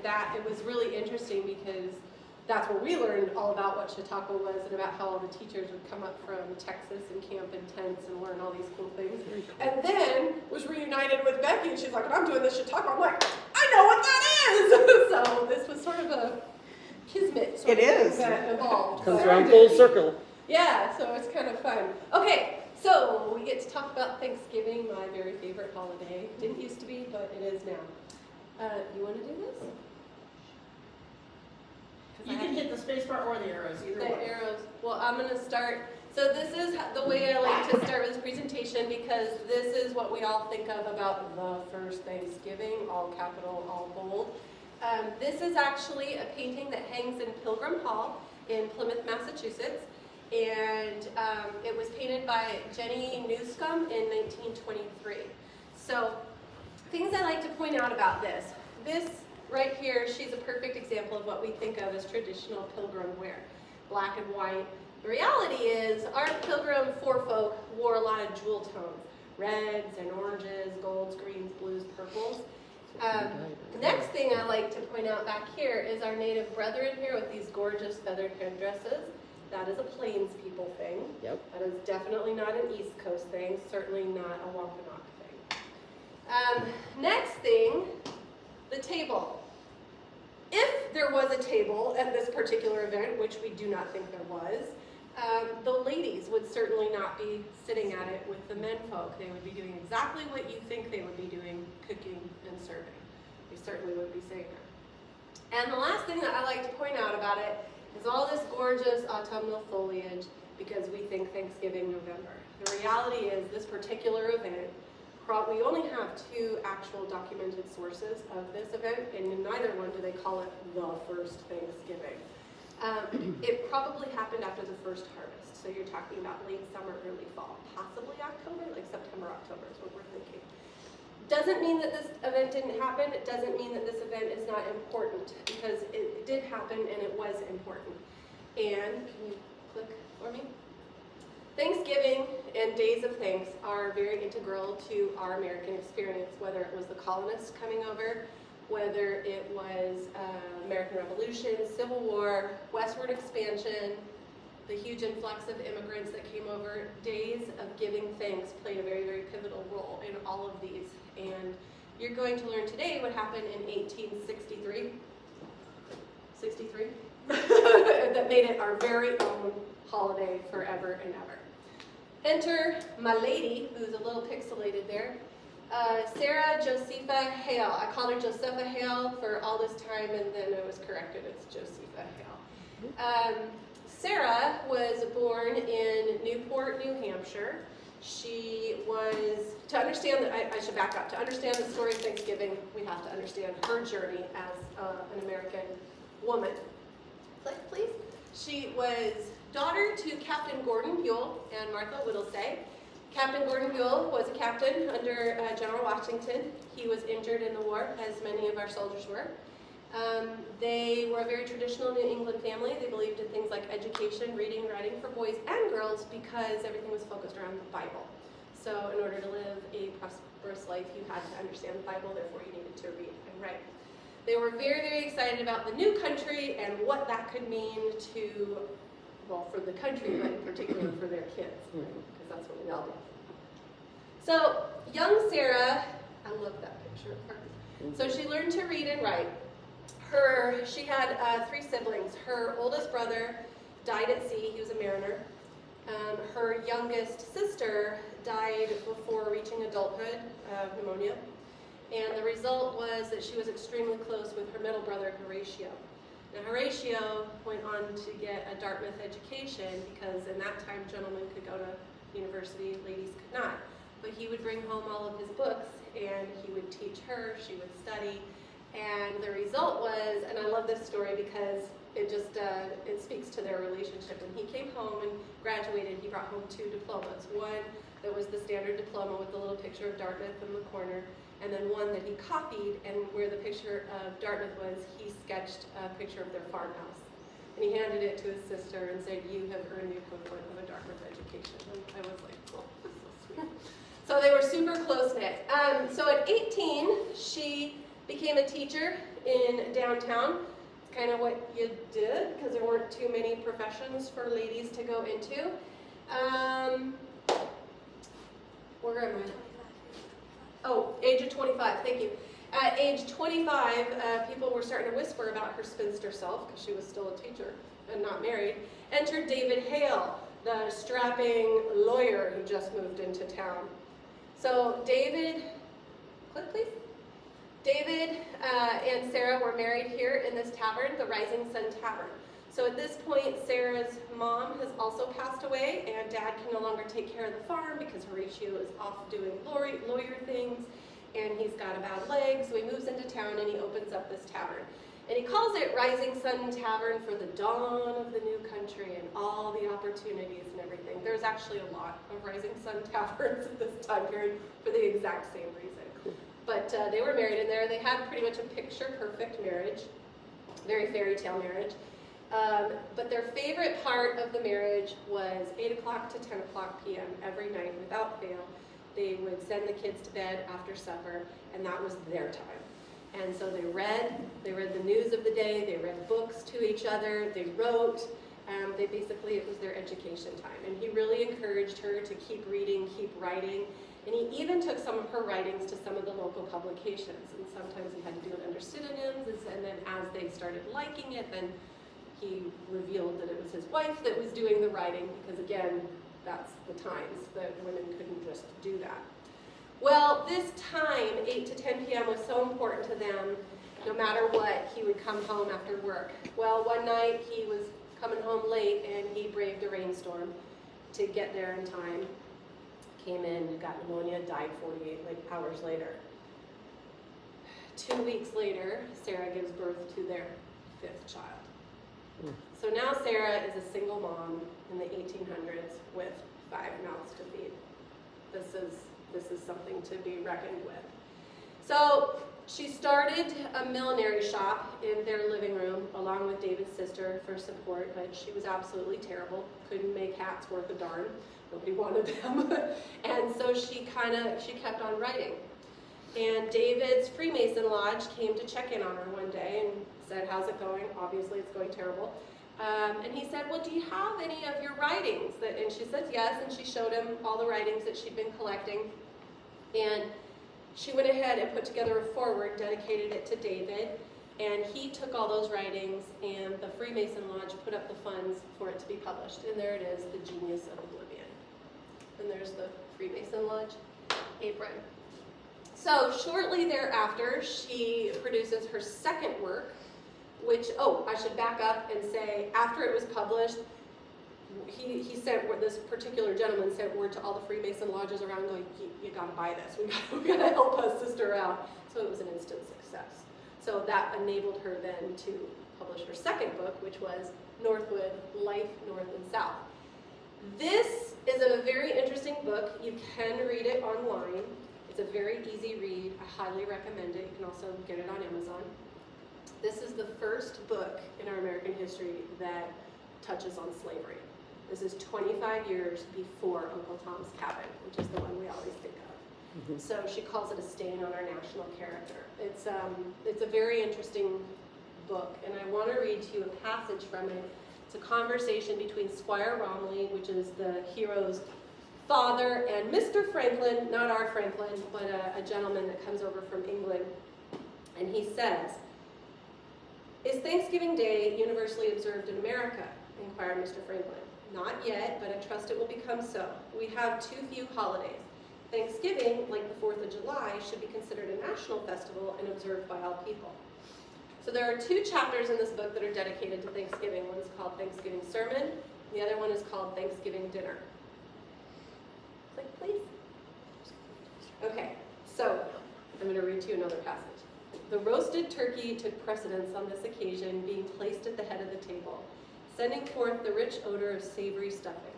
that it was really interesting because that's where we learned all about what Chautauqua was and about how all the teachers would come up from Texas and camp in tents and learn all these cool things. Cool. And then was reunited with Becky, and she's like, I'm doing this Chautauqua. I'm like, I know what that is! So this was sort of a kismet sort of thing that evolved. Comes around full circle. Yeah, so it's kind of fun. Okay, so we get to talk about Thanksgiving, my very favorite holiday. Didn't used to be, but it is now. You want to do this? You can hit the space bar or the arrows, either the one. The arrows. Well, I'm going to start. So this is the way I like to start with this presentation because this is what we all think of about the first Thanksgiving, all capital, all bold. This is actually a painting that hangs in Pilgrim Hall in Plymouth, Massachusetts. And it was painted by Jenny Newscomb in 1923. So things I like to point out about this. This right here, she's a perfect example of what we think of as traditional pilgrim wear. Black and white. The reality is our pilgrim forefolk wore a lot of jewel tones. Reds and oranges, golds, greens, blues, purples. Next thing I like to point out back here is our native brethren here with these gorgeous feathered headdresses. That is a Plains people thing. Yep. That is definitely not an East Coast thing, certainly not a Wampanoag thing. Next thing, the table. If there was a table at this particular event, which we do not think there was, the ladies would certainly not be sitting at it with the men folk. They would be doing exactly what you think they would be doing, cooking and serving. They certainly would be saying that. And the last thing that I like to point out about it is all this gorgeous autumnal foliage because we think Thanksgiving, November. The reality is this particular event, we only have 2 actual documented sources of this event, and in neither one do they call it the first Thanksgiving. It probably happened after the first harvest, so you're talking about late summer, early fall, possibly October, like September, October is what we're thinking. Doesn't mean that this event didn't happen. It doesn't mean that this event is not important because it did happen and it was important. And can you click for me? Thanksgiving and Days of Thanks are very integral to our American experience, whether it was the colonists coming over, whether it was American Revolution, Civil War, westward expansion, the huge influx of immigrants that came over. Days of giving thanks played a very, very pivotal role in all of these. And you're going to learn today what happened in 1863. 63? That made it our very own holiday forever and ever. Enter my lady, who's a little pixelated there, Sarah Josepha Hale. I called her Josepha Hale for all this time, and then I was corrected. It's Josepha Hale. Sarah was born in Newport, New Hampshire. She was, to understand, I should back up. To understand the story of Thanksgiving, we have to understand her journey as an American woman. Click, please. She was daughter to Captain Gordon Buell and Martha Whittlesey. Captain Gordon Buell was a captain under General Washington. He was injured in the war, as many of our soldiers were. They were a very traditional New England family. They believed in things like education, reading, writing for boys and girls because everything was focused around the Bible. So in order to live a prosperous life, you had to understand the Bible, therefore you needed to read and write. They were very, very excited about the new country and what that could mean to, well, for the country, but in particular for their kids, because that's what we all do. So young Sarah, I love that picture. So she learned to read and write. She had 3 siblings. Her oldest brother died at sea. He was a mariner. Her youngest sister died before reaching adulthood of pneumonia. And the result was that she was extremely close with her middle brother, Horatio. Now, Horatio went on to get a Dartmouth education because in that time, gentlemen could go to university, ladies could not. But he would bring home all of his books, and he would teach her, she would study. And the result was, and I love this story because it just, it speaks to their relationship. When he came home and graduated, he brought home 2 diplomas. One that was the standard diploma with the little picture of Dartmouth in the corner, and then one that he copied, and where the picture of Dartmouth was, he sketched a picture of their farmhouse. And he handed it to his sister and said, "You have earned the equivalent of a Dartmouth education." And I was like, oh, that's so sweet. So they were super close-knit. So at 18, she became a teacher in downtown. It's kind of what you did because there weren't too many professions for ladies to go into. Where am I? Oh, age of 25, thank you. At age 25, people were starting to whisper about her spinster self, because she was still a teacher and not married. Entered David Hale, the strapping lawyer who just moved into town. So David, click please. David and Sarah were married here in this tavern, the Rising Sun Tavern. So at this point, Sarah's mom has also passed away, and Dad can no longer take care of the farm because Horatio is off doing lawyer things, and he's got a bad leg, so he moves into town and he opens up this tavern. And he calls it Rising Sun Tavern for the dawn of the new country and all the opportunities and everything. There's actually a lot of Rising Sun Taverns at this time period for the exact same reason. But they were married in there. They had pretty much a picture-perfect marriage, very fairy tale marriage. But their favorite part of the marriage was 8 o'clock to 10 o'clock p.m. every night without fail. They would send the kids to bed after supper, and that was their time. And so they read the news of the day, they read books to each other, they wrote, it was their education time. And he really encouraged her to keep reading, keep writing, and he even took some of her writings to some of the local publications. And sometimes he had to do it under pseudonyms, and then as they started liking it, then he revealed that it was his wife that was doing the writing, because again, that's the times that women couldn't just do that. Well, this time, 8 to 10 p.m. was so important to them. No matter what, he would come home after work. Well, one night he was coming home late and he braved a rainstorm to get there in time. Came in, got pneumonia, died 48 hours later. 2 weeks later, Sarah gives birth to their 5th child. So now Sarah is a single mom in the 1800s with 5 mouths to feed. This is something to be reckoned with. So she started a millinery shop in their living room along with David's sister for support, but she was absolutely terrible. Couldn't make hats worth a darn. Nobody wanted them. And so she kept on writing. And David's Freemason Lodge came to check in on her one day and said, "How's it going?" Obviously it's going terrible. And he said, "Well, do you have any of your writings?" And she says yes, and she showed him all the writings that she'd been collecting. And she went ahead and put together a foreword, dedicated it to David, and he took all those writings, and the Freemason Lodge put up the funds for it to be published. And there it is, The Genius of Oblivion. And there's the Freemason Lodge apron. So shortly thereafter, she produces her second work, which, I should back up and say, after it was published, he sent, this particular gentleman sent word to all the Freemason lodges around going, you gotta buy this, we gotta help us sister out. So it was an instant success. So that enabled her then to publish her second book, which was Northwood, Life North and South. This is a very interesting book. You can read it online. It's a very easy read. I highly recommend it. You can also get it on Amazon. This is the first book in our American history that touches on slavery. This is 25 years before Uncle Tom's Cabin, which is the one we always think of. Mm-hmm. So she calls it a stain on our national character. It's a very interesting book, and I want to read to you a passage from it. It's a conversation between Squire Romilly, which is the hero's father, and Mr. Franklin, not our Franklin, but a gentleman that comes over from England. And he says, "Is Thanksgiving Day universally observed in America?" inquired Mr. Franklin. "Not yet, but I trust it will become so. We have too few holidays. Thanksgiving, like the 4th of July, should be considered a national festival and observed by all people." So there are 2 chapters in this book that are dedicated to Thanksgiving. One is called Thanksgiving Sermon, and the other one is called Thanksgiving Dinner. Click, please. Okay, so I'm going to read to you another passage. "The roasted turkey took precedence on this occasion, being placed at the head of the table, sending forth the rich odor of savory stuffing.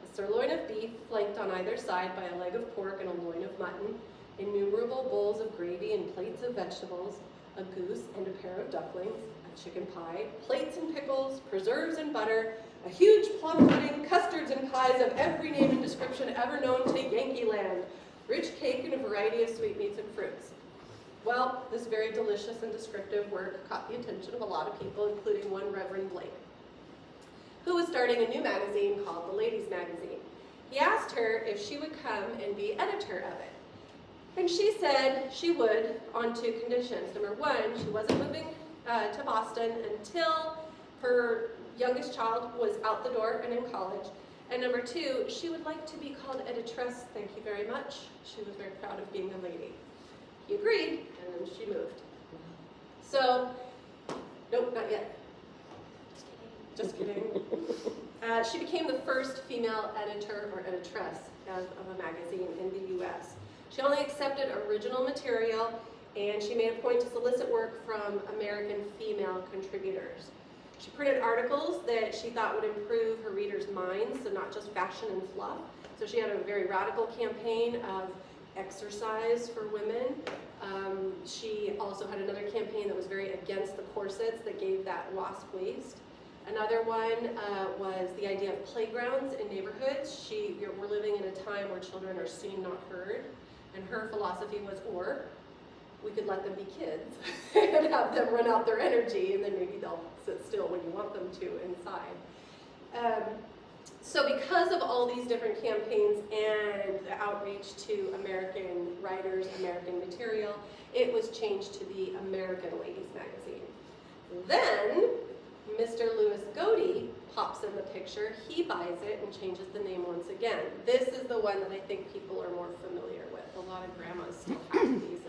A sirloin of beef, flanked on either side by a leg of pork and a loin of mutton, innumerable bowls of gravy and plates of vegetables, a goose and a pair of ducklings, a chicken pie, plates and pickles, preserves and butter, a huge plum pudding, custards and pies of every name and description ever known to Yankee land, rich cake and a variety of sweetmeats and fruits." Well, this very delicious and descriptive work caught the attention of a lot of people, including one Reverend Blake, who was starting a new magazine called the Ladies Magazine. He asked her if she would come and be editor of it. And she said she would on two conditions. Number one, she wasn't moving to Boston until her youngest child was out the door and in college. And number two, she would like to be called editress, thank you very much. She was very proud of being a lady. He agreed, and then she moved. So, nope, not yet. Just kidding. She became the first female editor or editress of a magazine in the U.S. She only accepted original material, and she made a point to solicit work from American female contributors. She printed articles that she thought would improve her readers' minds, so not just fashion and fluff. So she had a very radical campaign of exercise for women. She also had another campaign that was very against the corsets that gave that wasp waist. Another one was the idea of playgrounds in neighborhoods. We're living in a time where children are seen, not heard. And her philosophy was, or we could let them be kids and have them run out their energy, and then maybe they'll sit still when you want them to inside. So because of all these different campaigns and the outreach to American writers, American material, it was changed to the American Ladies Magazine. Then Mr. Louis Godey pops in the picture. He buys it and changes the name once again. This is the one that I think people are more familiar with. A lot of grandmas still have these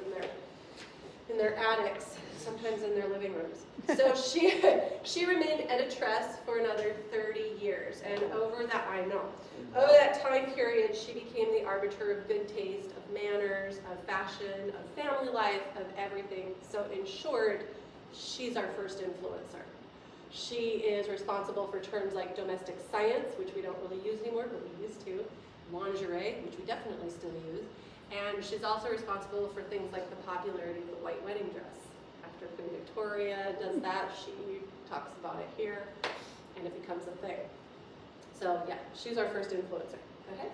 in their attics, sometimes in their living rooms. So she remained editress for another 30 years, and over that time period, she became the arbiter of good taste, of manners, of fashion, of family life, of everything. So in short, she's our first influencer. She is responsible for terms like domestic science, which we don't really use anymore, but we used to, lingerie, which we definitely still use, and she's also responsible for things like the popularity of the white wedding dress. After Queen Victoria does that, she talks about it here, and it becomes a thing. So yeah, she's our first influencer, okay?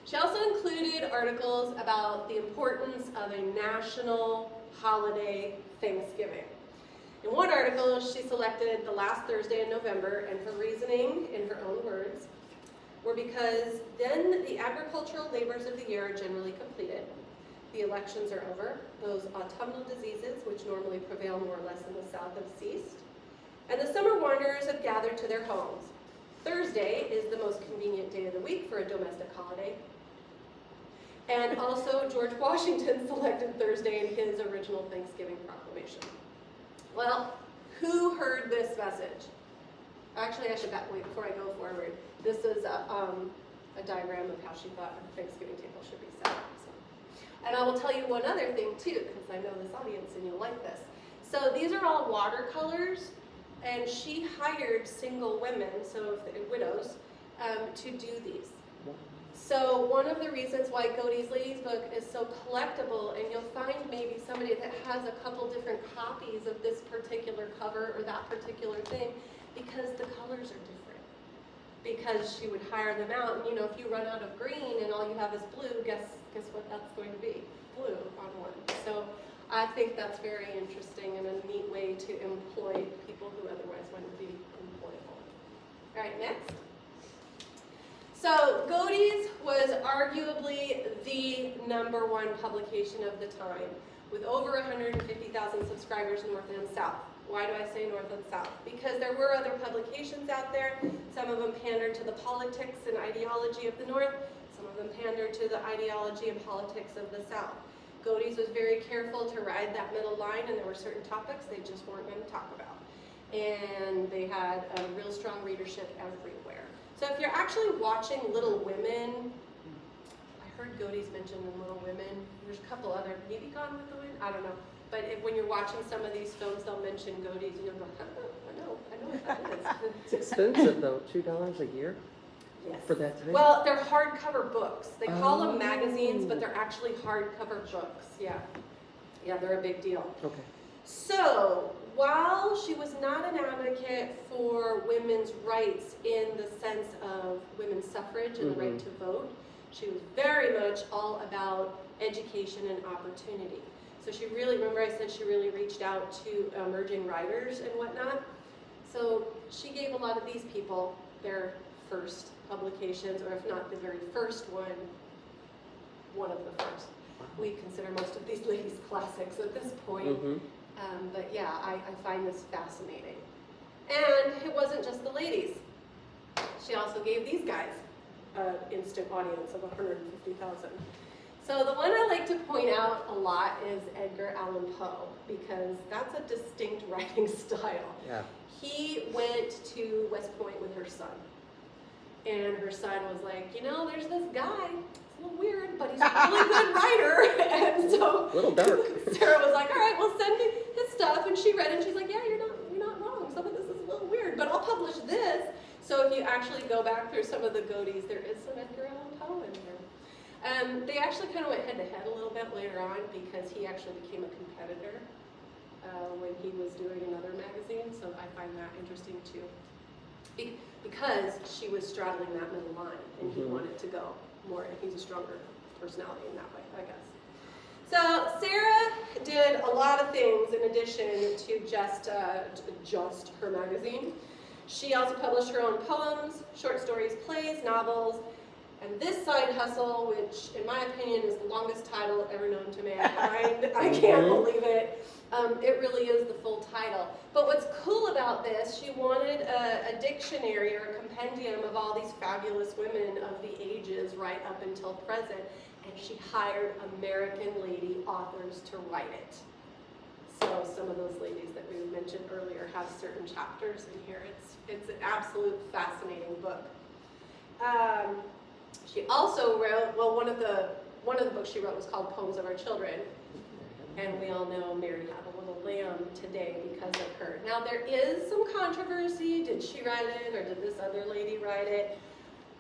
She also included articles about the importance of a national holiday, Thanksgiving. In one article, she selected the last Thursday in November, and her reasoning, in her own words, were because then the agricultural labors of the year are generally completed. The elections are over. Those autumnal diseases, which normally prevail more or less in the South, have ceased. And the summer wanderers have gathered to their homes. Thursday is the most convenient day of the week for a domestic holiday. And also, George Washington selected Thursday in his original Thanksgiving proclamation. Well, who heard this message? Actually, I should wait before I go forward. This is a diagram of how she thought her Thanksgiving table should be set up. So. And I will tell you one other thing too, because I know this audience and you'll like this. So these are all watercolors, and she hired single women, so widows, to do these. So one of the reasons why Godey's Ladies Book is so collectible, and you'll find maybe somebody that has a couple different copies of this particular cover or that particular thing, because the colors are different. Because she would hire them out, and if you run out of green and all you have is blue, guess what that's going to be? Blue on one. So I think that's very interesting and a neat way to employ people who otherwise wouldn't be employable. All right, next. So Godey's was arguably the #1 publication of the time, with over 150,000 subscribers north and south. Why do I say north and south? Because there were other publications out there. Some of them pandered to the politics and ideology of the north. Some of them pandered to the ideology and politics of the south. Godey's was very careful to ride that middle line, and there were certain topics they just weren't going to talk about. And they had a real strong readership everywhere. So if you're actually watching Little Women, I heard Godey's mentioned in Little Women. There's a couple other, maybe Gone with the Wind, I don't know. But when you're watching some of these films, they'll mention Godey's, and you'll go, I know what that is. It's expensive though, $2 a year? Yes. For that time? Well, they're hardcover books. They call them magazines, but they're actually hardcover books. Yeah. Yeah, they're a big deal. Okay. So, while she was not an advocate for women's rights in the sense of women's suffrage and the right to vote, she was very much all about education and opportunity. So she really, remember I said she really reached out to emerging writers and whatnot. So she gave a lot of these people their first publications, or if not the very first one of the first. We consider most of these ladies classics at this point. Mm-hmm. But yeah, I find this fascinating. And it wasn't just the ladies. She also gave these guys an instant audience of 150,000. So the one I like to point out a lot is Edgar Allan Poe, because that's a distinct writing style. Yeah. He went to West Point with her son. And her son was like, you know, there's this guy. It's a little weird, but he's a really good writer. And so A little dark. Sarah was like, all right, well, send me his stuff. And she read it, and she's like, yeah, you're not wrong. Some of this is a little weird, but I'll publish this. So if you actually go back through some of the Goaties, there is some Edgar Allan Poe in there. They actually kind of went head-to-head a little bit later on, because he actually became a competitor when he was doing another magazine. So I find that interesting too. Because she was straddling that middle line, and he wanted to go more, and he's a stronger personality in that way, I guess. So Sarah did a lot of things in addition to just her magazine. She also published her own poems, short stories, plays, novels, and this side hustle, which in my opinion is the longest title ever known to mankind. I can't believe it. It really is the full title. But what's cool about this, she wanted a dictionary or a compendium of all these fabulous women of the ages right up until present, and she hired American lady authors to write it. So some of those ladies that we mentioned earlier have certain chapters in here. It's an absolute fascinating book. She also wrote, well, one of the books she wrote was called Poems of Our Children. And we all know Mary Had a Little Lamb today because of her. Now there is some controversy. Did she write it, or did this other lady write it?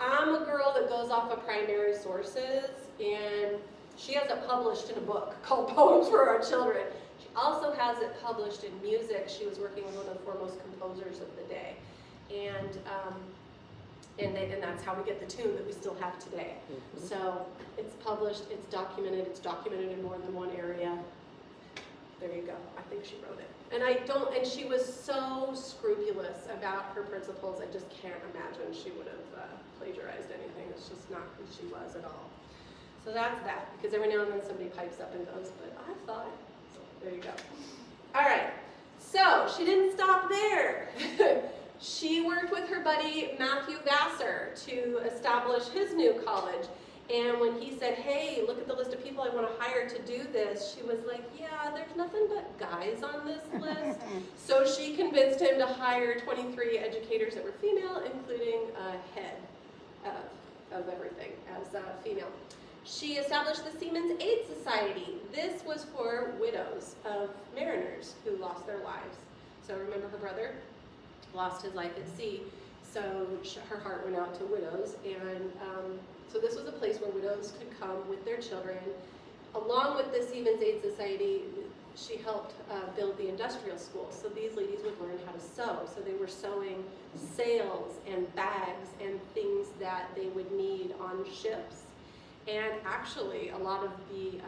I'm a girl that goes off of primary sources, and she has it published in a book called Poems for Our Children. She also has it published in music. She was working with one of the foremost composers of the day. And that's how we get the tune that we still have today. So it's published, it's documented in more than one area. There you go, I think she wrote it. And she was so scrupulous about her principles, I just can't imagine she would have plagiarized anything. It's just not who she was at all. So that's that, because every now and then somebody pipes up and goes, but I thought, so there you go. All right, so she didn't stop there. She worked with her buddy Matthew Vassar to establish his new college. And when he said, hey, look at the list of people I want to hire to do this, she was like, yeah, there's nothing but guys on this list. So she convinced him to hire 23 educators that were female, including a head of everything as a female. She established the Seamen's Aid Society. This was for widows of mariners who lost their lives. So remember her brother lost his life at sea, so her heart went out to widows, and so this was a place where widows could come with their children. Along with the Seamen's Aid Society, she helped build the industrial school, so these ladies would learn how to sew. So they were sewing sails and bags and things that they would need on ships. And actually, a lot of the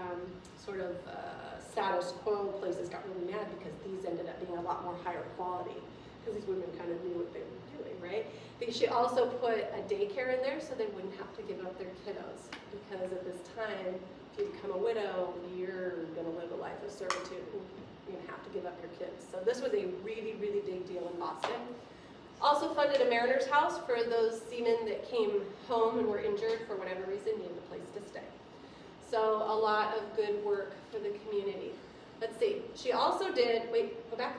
status quo places got really mad because these ended up being a lot more higher quality, because these women kind of knew what they were doing, right? But she also put a daycare in there so they wouldn't have to give up their kiddos, because at this time, if you become a widow, you're going to live a life of servitude. You're going to have to give up your kids. So this was a really, really big deal in Boston. Also funded a mariner's house for those seamen that came home and were injured for whatever reason, needed a place to stay. So a lot of good work for the community. Let's see. She also did, go back.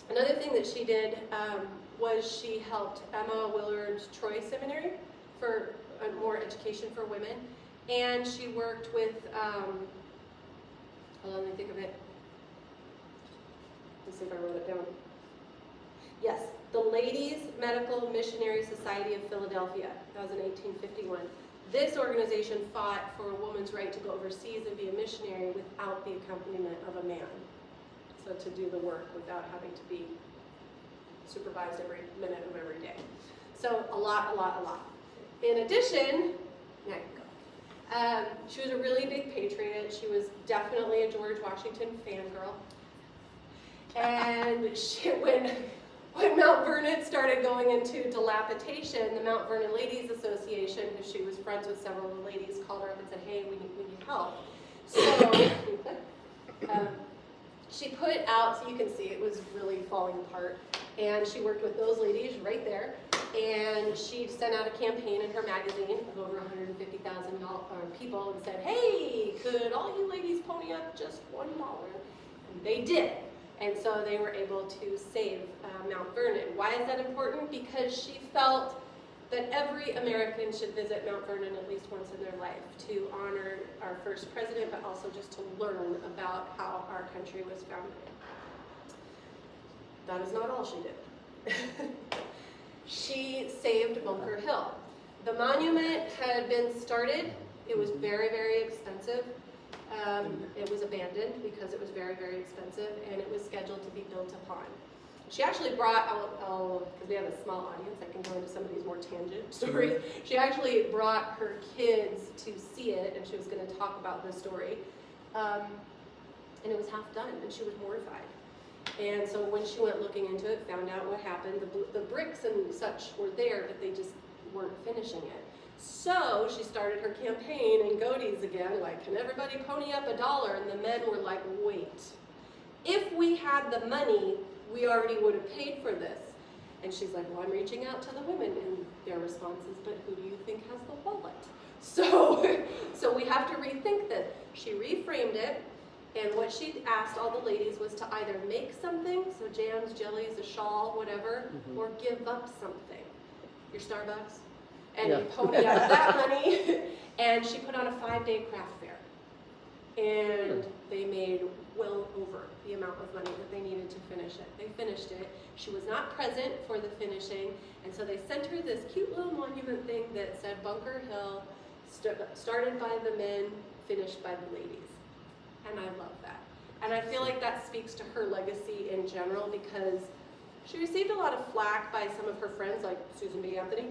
Another thing that she did was she helped Emma Willard's Troy Seminary for more education for women. And she worked with, hold on, let me think of it. Let's see if I wrote it down. Yes, the Ladies Medical Missionary Society of Philadelphia. That was in 1851. This organization fought for a woman's right to go overseas and be a missionary without the accompaniment of a man. So to do the work without having to be supervised every minute of every day. So a lot. In addition, She was a really big patriot. She was definitely a George Washington fangirl. And when Mount Vernon started going into dilapidation, the Mount Vernon Ladies Association, who she was friends with several of the ladies, called her up and said, hey, we need help. So she put out, so you can see it was really falling apart, and she worked with those ladies right there, and she sent out a campaign in her magazine of over 150,000 people and said, hey, could all you ladies pony up just $1? And they did. And so they were able to save Mount Vernon. Why is that important? Because she felt that every American should visit Mount Vernon at least once in their life to honor our first president, but also just to learn about how our country was founded. That is not all she did. She saved Bunker Hill. The monument had been started. It was very, very expensive. It was abandoned because it was very, very expensive, and it was scheduled to be built upon. She actually brought, because we have a small audience, I can go into some of these more tangent stories. She actually brought her kids to see it, and she was going to talk about the story. And it was half done, and she was mortified. And so when she went looking into it, found out what happened. The bricks and such were there, but they just weren't finishing it. So she started her campaign in Godey's again, like, can everybody pony up $1? And the men were like, wait, if we had the money, we already would have paid for this. And she's like, well, I'm reaching out to the women. And their response is, but who do you think has the wallet? So we have to rethink this. She reframed it, and what she asked all the ladies was to either make something, so jams, jellies, a shawl, whatever, or give up something. Your Starbucks. And you pony up that money, and she put on a 5-day craft fair. And they made well over the amount of money that they needed to finish it. They finished it. She was not present for the finishing, and so they sent her this cute little monument thing that said Bunker Hill, started by the men, finished by the ladies. And I love that. And I feel like that speaks to her legacy in general, because she received a lot of flack by some of her friends, like Susan B. Anthony,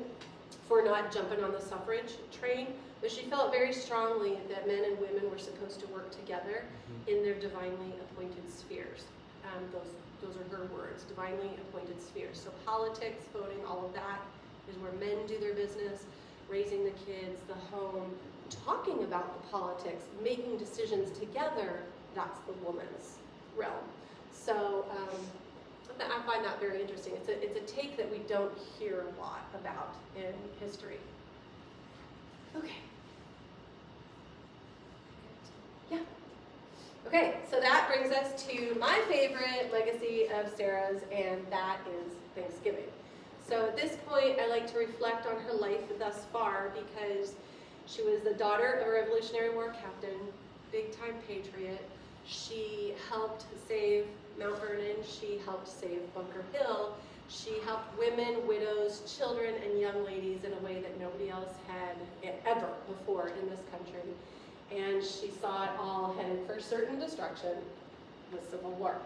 for not jumping on the suffrage train, but she felt very strongly that men and women were supposed to work together in their divinely appointed spheres. Those are her words, divinely appointed spheres. So politics, voting, all of that is where men do their business, raising the kids, the home, talking about the politics, making decisions together, that's the woman's realm. So I find that very interesting. It's a take that we don't hear a lot about in history. Okay. Yeah. Okay, so that brings us to my favorite legacy of Sarah's, and that is Thanksgiving. So at this point, I like to reflect on her life thus far, because she was the daughter of a Revolutionary War captain, big-time patriot. She helped save Mount Vernon. She helped save Bunker Hill. She helped women, widows, children, and young ladies in a way that nobody else had ever before in this country. And she saw it all headed for certain destruction, the Civil War.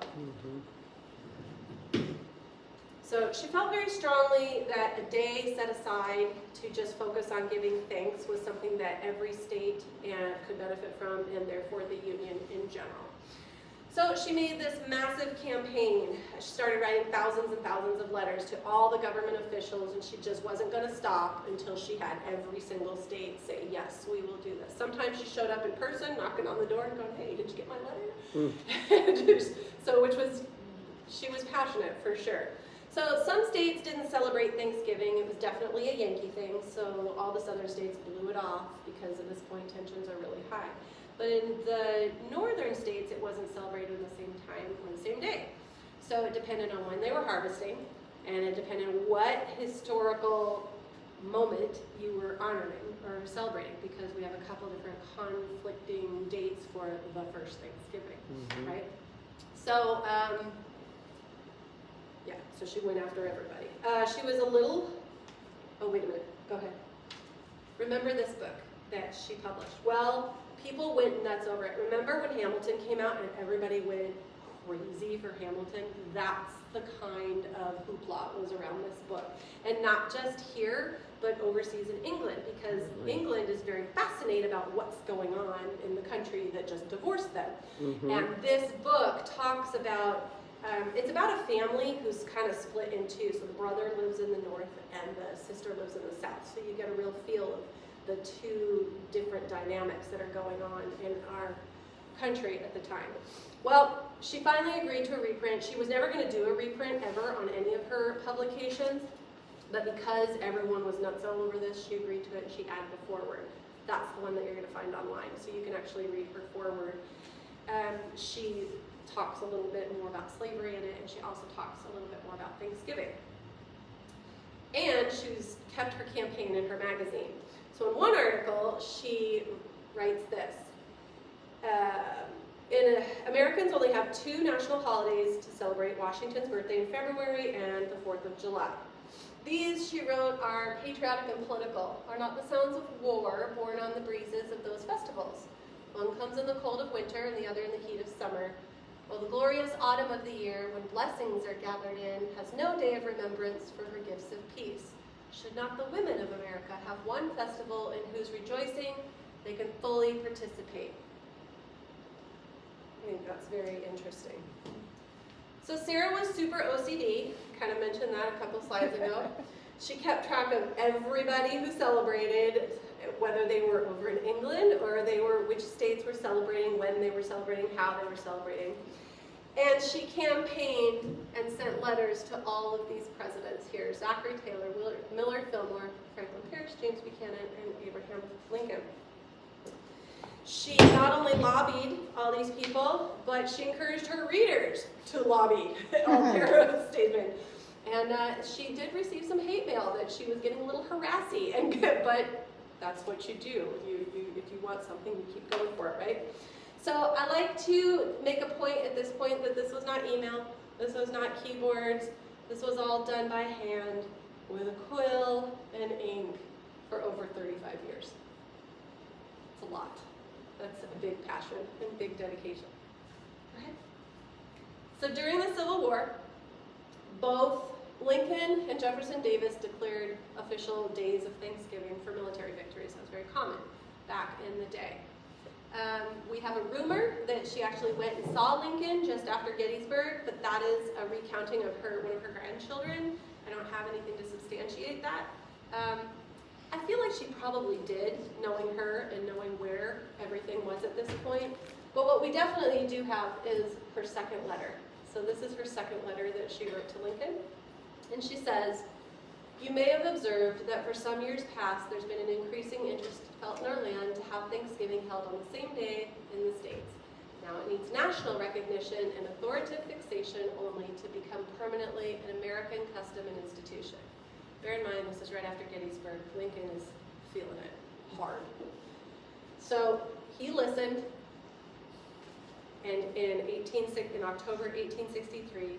So she felt very strongly that a day set aside to just focus on giving thanks was something that every state could benefit from, and therefore the Union in general. So she made this massive campaign. She started writing thousands and thousands of letters to all the government officials, and she just wasn't going to stop until she had every single state say, yes, we will do this. Sometimes she showed up in person, knocking on the door and going, hey, did you get my letter? She was passionate for sure. So some states didn't celebrate Thanksgiving. It was definitely a Yankee thing, so all the southern states blew it off because at this point tensions are really high. But in the northern states, it wasn't celebrated at the same time or the same day. So it depended on when they were harvesting, and it depended on what historical moment you were honoring or celebrating, because we have a couple different conflicting dates for the first Thanksgiving, right? So, so she went after everybody. She was a little, oh wait a minute, go ahead. Remember this book that she published? Well, people went nuts over it. Remember when Hamilton came out and everybody went crazy for Hamilton. That's the kind of hoopla was around this book. And not just here, but overseas in England, because England is very fascinated about what's going on in the country that just divorced them. And this book talks about, it's about a family who's kind of split in two. So the brother lives in the north and the sister lives in the south. So you get a real feel of the two different dynamics that are going on in our country at the time. Well, she finally agreed to a reprint. She was never going to do a reprint ever on any of her publications, but because everyone was nuts all over this, she agreed to it and she added a foreword. That's the one that you're going to find online, so you can actually read her foreword. She talks a little bit more about slavery in it, and she also talks a little bit more about Thanksgiving. And she's kept her campaign in her magazine. So in one article, she writes this. Americans only have 2 national holidays to celebrate: Washington's birthday in February and the 4th of July. These, she wrote, are patriotic and political, are not the sounds of war born on the breezes of those festivals. One comes in the cold of winter and the other in the heat of summer, while the glorious autumn of the year, when blessings are gathered in, has no day of remembrance for her gifts of peace. Should not the women of America have one festival in whose rejoicing they can fully participate? I think that's very interesting. So Sarah was super OCD, kind of mentioned that a couple slides ago. She kept track of everybody who celebrated, whether they were over in England or which states were celebrating, when they were celebrating, how they were celebrating. And she campaigned and sent letters to all of these presidents here: Zachary Taylor, Millard Fillmore, Franklin Pierce, James Buchanan, and Abraham Lincoln. She not only lobbied all these people, but she encouraged her readers to lobby on their statement. And she did receive some hate mail that she was getting a little harassy, but that's what you do. If you want something, you keep going for it, right? So I like to make a point at this point that this was not email, this was not keyboards, this was all done by hand with a quill and ink for over 35 years. It's a lot. That's a big passion and big dedication. Right? So during the Civil War, both Lincoln and Jefferson Davis declared official days of Thanksgiving for military victories. That was very common back in the day. We have a rumor that she actually went and saw Lincoln just after Gettysburg, but that is a recounting of one of her grandchildren. I don't have anything to substantiate that. I feel like she probably did, knowing her and knowing where everything was at this point. But what we definitely do have is her second letter. So this is her second letter that she wrote to Lincoln. And she says, "You may have observed that for some years past there's been an increasing interest felt in our land to have Thanksgiving held on the same day in the States. Now it needs national recognition and authoritative fixation only to become permanently an American custom and institution." Bear in mind, this is right after Gettysburg. Lincoln is feeling it hard. So he listened, and in October 1863,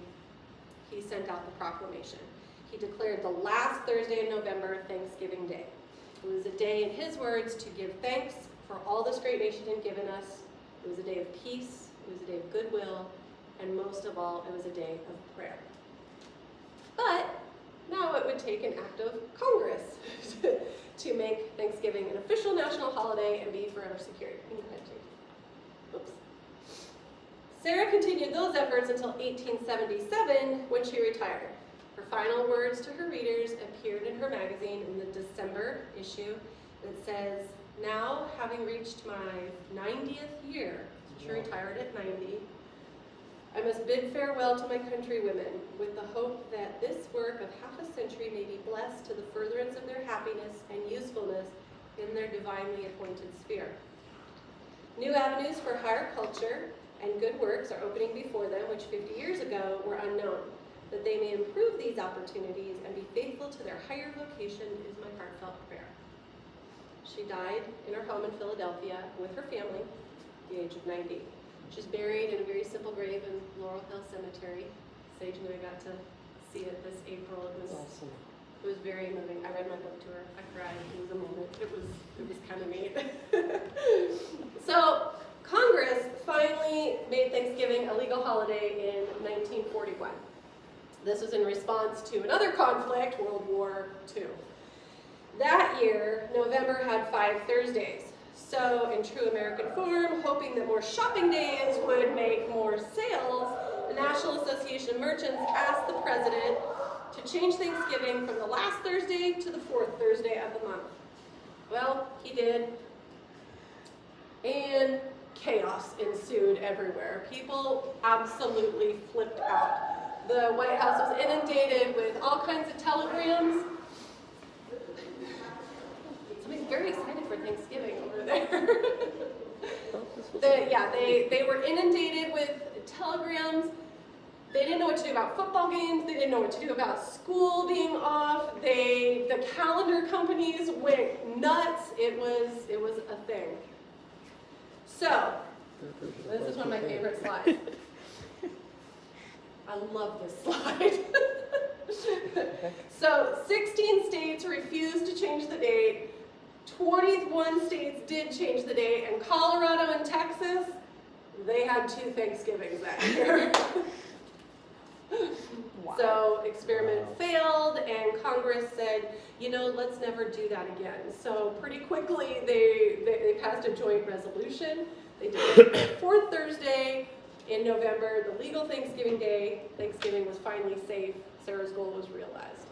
he sent out the proclamation. He declared the last Thursday in November Thanksgiving Day. It was a day, in his words, to give thanks for all this great nation had given us. It was a day of peace, it was a day of goodwill, and most of all, it was a day of prayer. But now it would take an act of Congress to make Thanksgiving an official national holiday and be forever secured. Oops. Sarah continued those efforts until 1877, when she retired. Her final words to her readers appeared in her magazine in the December issue that says, "Now, having reached my 90th year," she retired at 90, "I must bid farewell to my countrywomen with the hope that this work of half a century may be blessed to the furtherance of their happiness and usefulness in their divinely appointed sphere. New avenues for higher culture and good works are opening before them, which 50 years ago were unknown. That they may improve these opportunities and be faithful to their higher vocation is my heartfelt prayer." She died in her home in Philadelphia with her family at the age of 90. She's buried in a very simple grave in Laurel Hill Cemetery. Sage and I got to see it this April. Awesome. It was very moving. I read my book to her. I cried. It was a moment. It was kind of neat. So Congress finally made Thanksgiving a legal holiday in 1941. This was in response to another conflict, World War II. That year, November had 5 Thursdays. So, in true American form, hoping that more shopping days would make more sales, the National Association of Merchants asked the president to change Thanksgiving from the last Thursday to the 4th Thursday of the month. Well, he did, and chaos ensued everywhere. People absolutely flipped out. The White House was inundated with all kinds of telegrams. Somebody's very excited for Thanksgiving over there. They were inundated with telegrams. They didn't know what to do about football games. They didn't know what to do about school being off. The calendar companies went nuts. It was a thing. So, this is one of my favorite slides. I love this slide. So, 16 states refused to change the date. 21 states did change the date, and Colorado and Texas, they had 2 Thanksgivings that year. Wow. So experiment failed, and Congress said, let's never do that again. So pretty quickly, they passed a joint resolution. They did it the 4th Thursday in November, the legal Thanksgiving Day. Thanksgiving was finally safe. Sarah's goal was realized.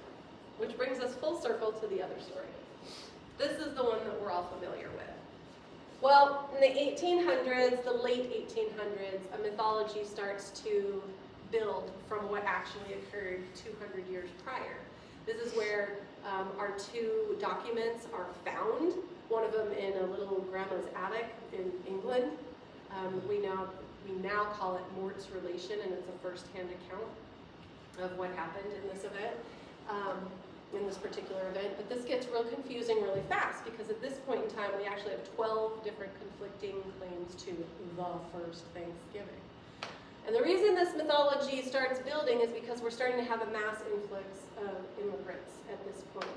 Which brings us full circle to the other story. This is the one that we're all familiar with. Well, in the 1800s, the late 1800s, a mythology starts to build from what actually occurred 200 years prior. This is where our 2 documents are found, one of them in a little grandma's attic in England. We now call it Mort's relation, and it's a first-hand account of what happened in this event, in this particular event. But this gets real confusing really fast, because at this point in time, we actually have 12 different conflicting claims to the first Thanksgiving. And the reason this mythology starts building is because we're starting to have a mass influx of immigrants at this point.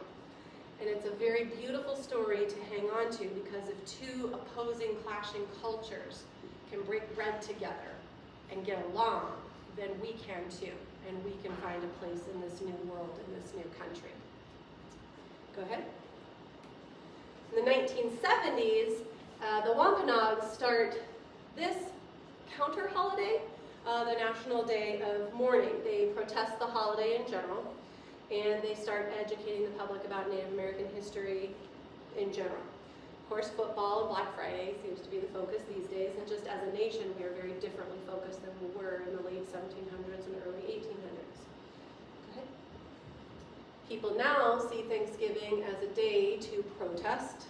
And it's a very beautiful story to hang on to, because if 2 opposing, clashing cultures can break bread together and get along, then we can too. And we can find a place in this new world, in this new country. Go ahead. In the 1970s, the Wampanoags start this counter holiday, the National Day of Mourning. They protest the holiday in general, and they start educating the public about Native American history in general. Of course, football and Black Friday seems to be the focus these days, and just as a nation, we are very differently focused than we were in the late 1700s and early 1800s. Go ahead. People now see Thanksgiving as a day to protest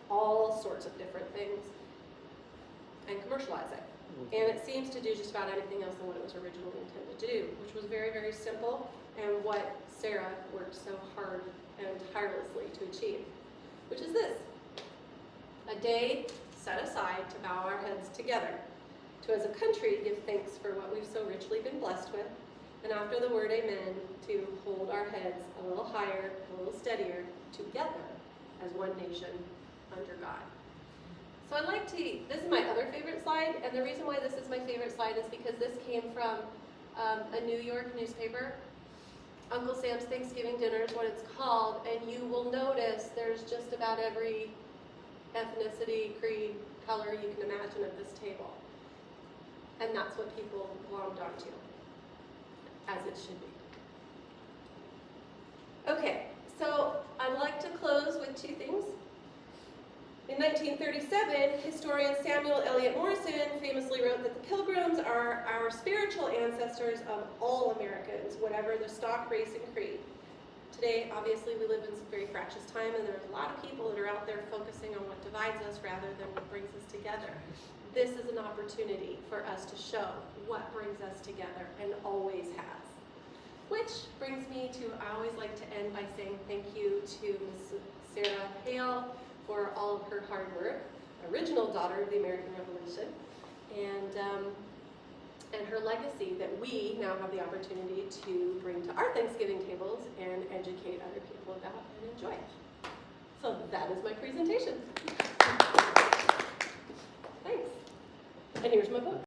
all sorts of different things and commercialize it. And it seems to do just about anything else than what it was originally intended to do, which was very, very simple, and what Sarah worked so hard and tirelessly to achieve, which is this: a day set aside to bow our heads together, to as a country give thanks for what we've so richly been blessed with, and after the word amen, to hold our heads a little higher, a little steadier, together as one nation under God. So this is my other favorite slide, and the reason why this is my favorite slide is because this came from a New York newspaper. Uncle Sam's Thanksgiving Dinner is what it's called, and you will notice there's just about every ethnicity, creed, color you can imagine at this table. And that's what people glommed onto, as it should be. Okay, so I'd like to close with 2 things. In 1937, historian Samuel Eliot Morison famously wrote that the Pilgrims are our spiritual ancestors of all Americans, whatever the stock, race, and creed. Today, obviously, we live in some very fractious time, and there's a lot of people that are out there focusing on what divides us rather than what brings us together. This is an opportunity for us to show what brings us together, and always has. Which brings me to, I always like to end by saying thank you to Ms. Sarah Hale for all of her hard work, original daughter of the American Revolution, and her legacy that we now have the opportunity to bring to our Thanksgiving tables and educate other people about and enjoy. So that is my presentation. Thanks. And here's my book.